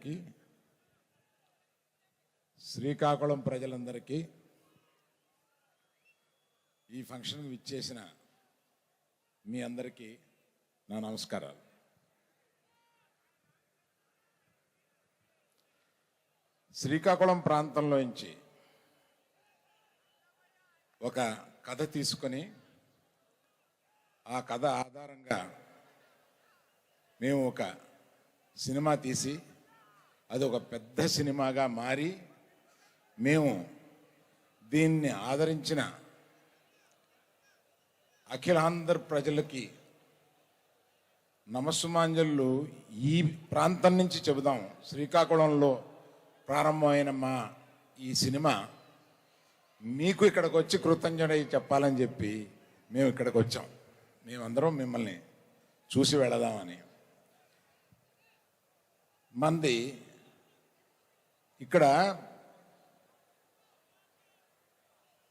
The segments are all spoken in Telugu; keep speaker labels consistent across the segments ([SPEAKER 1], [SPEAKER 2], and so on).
[SPEAKER 1] అందరికీ, శ్రీకాకుళం ప్రజలందరికీ, ఈ ఫంక్షన్కి విచ్చేసిన మీ అందరికీ నా నమస్కారాలు. శ్రీకాకుళం ప్రాంతంలోంచి ఒక కథ తీసుకొని ఆ కథ ఆధారంగా మేము ఒక సినిమా తీసి అది ఒక పెద్ద సినిమాగా మారి మేము దీన్ని ఆదరించిన అఖిలాంధ్ర ప్రజలకి నమస్సుమాంజలు ఈ ప్రాంతం నుంచి చెబుదాం. శ్రీకాకుళంలో ప్రారంభమైన మా ఈ సినిమా మీకు ఇక్కడికి వచ్చి కృతజ్ఞత చెప్పాలని చెప్పి మేము ఇక్కడికి వచ్చాం. మేమందరం మిమ్మల్ని చూసి వెళదామని. మంది ఇక్కడ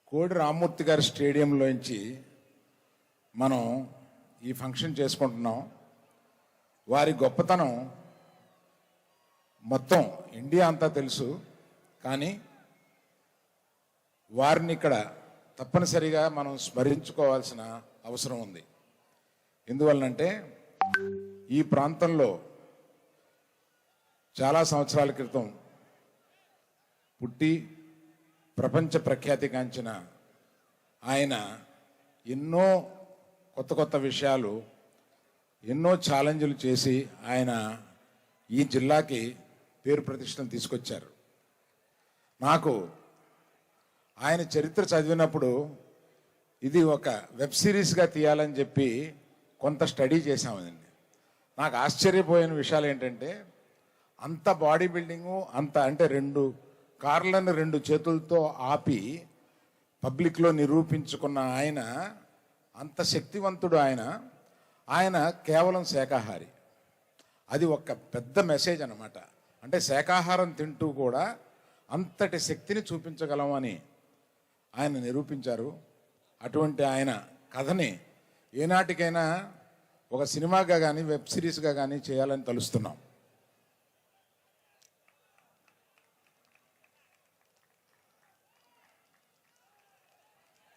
[SPEAKER 1] కోడి రామ్మూర్తి గారి స్టేడియంలోంచి మనం ఈ ఫంక్షన్ చేసుకుంటున్నాం. వారి గొప్పతనం మొత్తం ఇండియా అంతా తెలుసు, కానీ వారిని ఇక్కడ తప్పనిసరిగా మనం స్మరించుకోవాల్సిన అవసరం ఉంది. ఎందువల్లంటే ఈ ప్రాంతంలో చాలా సంవత్సరాల క్రితం పుట్టి ప్రపంచ ప్రఖ్యాతిగాంచిన ఆయన ఎన్నో కొత్త కొత్త విషయాలు, ఎన్నో ఛాలెంజ్లు చేసి ఆయన ఈ జిల్లాకి పేరు ప్రతిష్టను తీసుకొచ్చారు. నాకు ఆయన చరిత్ర చదివినప్పుడు ఇది ఒక వెబ్ సిరీస్గా తీయాలని చెప్పి కొంత స్టడీ చేశామండి. నాకు ఆశ్చర్యపోయిన విషయాలు ఏంటంటే, అంత బాడీ బిల్డింగు, అంత అంటే 2 కార్లను 2 చేతులతో ఆపి పబ్లిక్లో నిరూపించుకున్న ఆయన, అంత శక్తివంతుడు ఆయన కేవలం శాకాహారి. అది ఒక పెద్ద మెసేజ్ అన్నమాట. అంటే శాకాహారం తింటూ కూడా అంతటి శక్తిని చూపించగలమని ఆయన నిరూపించారు. అటువంటి ఆయన కథని ఏనాటికైనా ఒక సినిమాగా కానీ వెబ్ సిరీస్గా కానీ చేయాలని తలుస్తున్నాం.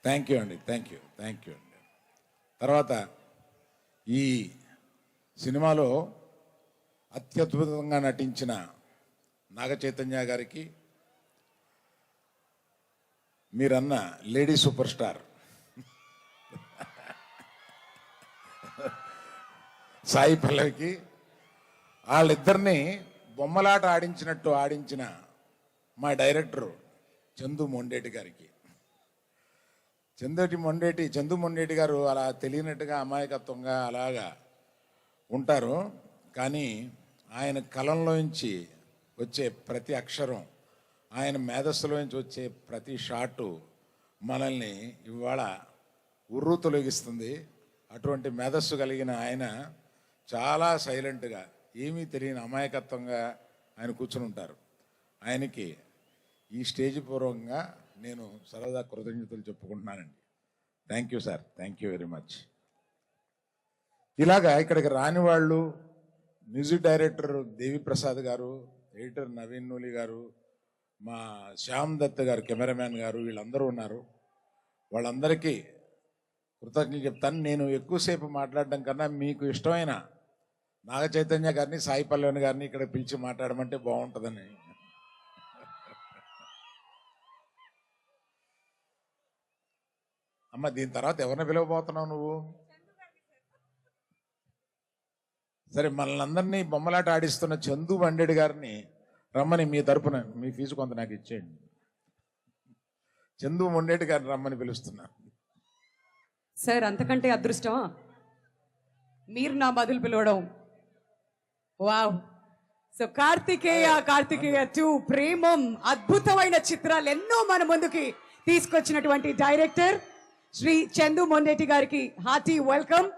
[SPEAKER 1] థ్యాంక్ యూ అండి. తర్వాత ఈ సినిమాలో అత్యద్భుతంగా నటించిన నాగ చైతన్య గారికి, మీరన్న లేడీ సూపర్ స్టార్ సాయి పల్లవికి, వాళ్ళిద్దరినీ బొమ్మలాట ఆడించినట్టు ఆడించిన మా డైరెక్టర్ చందు మొండేటి గారికి. చందు మొండేటి గారు అలా తెలియనట్టుగా అమాయకత్వంగా అలాగా ఉంటారు, కానీ ఆయన కలంలోంచి వచ్చే ప్రతి అక్షరం, ఆయన మేధస్సులోంచి వచ్చే ప్రతి షాటు మనల్ని ఇవాళ ఉర్రు తొలగిస్తుంది. అటువంటి మేధస్సు కలిగిన ఆయన చాలా సైలెంట్గా, ఏమీ తెలియని అమాయకత్వంగా ఆయన కూర్చుని ఉంటారు. ఆయనకి ఈ స్టేజ్ పూర్వకంగా నేను సరదా కృతజ్ఞతలు చెప్పుకుంటున్నానండి. Thank you sir, thank you very much. ఇలాగా ఇక్కడికి రాని వాళ్ళు, మ్యూజిక్ డైరెక్టర్ దేవిప్రసాద్ గారు, ఎడిటర్ నవీన్ నూలి గారు, మా శ్యామ్ దత్ గారు, కెమెరామ్యాన్ గారు, వీళ్ళందరూ ఉన్నారు. వాళ్ళందరికీ కృతజ్ఞతలు చెప్తాను. నేను ఎక్కువసేపు మాట్లాడడం కన్నా మీకు ఇష్టమైన నాగ చైతన్య గారిని, సాయి పల్లవి గారిని ఇక్కడ పిలిచి మాట్లాడమంటే బాగుంటుందని. అమ్మ, దీని తర్వాత ఎవరిని పిలవబోతున్నావు నువ్వు? సరే, మనల్ని అందరినీ బొమ్మలాట ఆడిస్తున్న చందు బండేడి గారిని రమ్మని, మీ తరపున మీ ఫీజు కొంత నాకు ఇచ్చేయండి. చందు మొండేటి గారిని రమ్మని పిలుస్తున్నా.
[SPEAKER 2] సార్, అంతకంటే అదృష్టమా మీరు నా బదులు పిలవడం. వావ్. సో కార్తికేయ 2 ప్రేమం అద్భుతమైన చిత్రాలు ఎన్నో మన ముందుకి తీసుకొచ్చినటువంటి డైరెక్టర్ శ్రీ చందు మొండేటి గారికి హార్టీ వెల్కమ్.